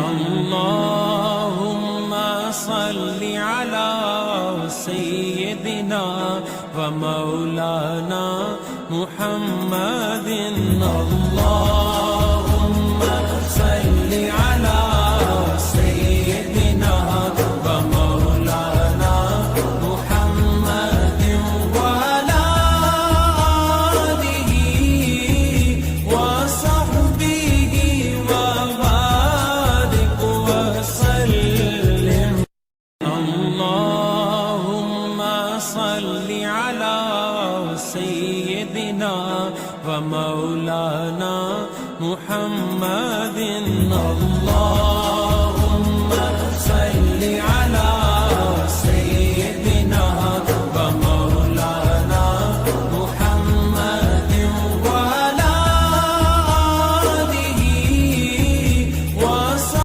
अल्लाहुम्मा सल्लि अला सय्यिदिना व मौलाना मुहम्मदिन। अल्लाहुम्मा सल्लि अला सय्यिदिना व मौलाना मुहम्मदिन व अला आलिहि व सहबिहि व बारिक व सल्लिम। अल्लाहुम्मा सल्लि अला सय्यिदिना व मौलाना मुहम्मदिन।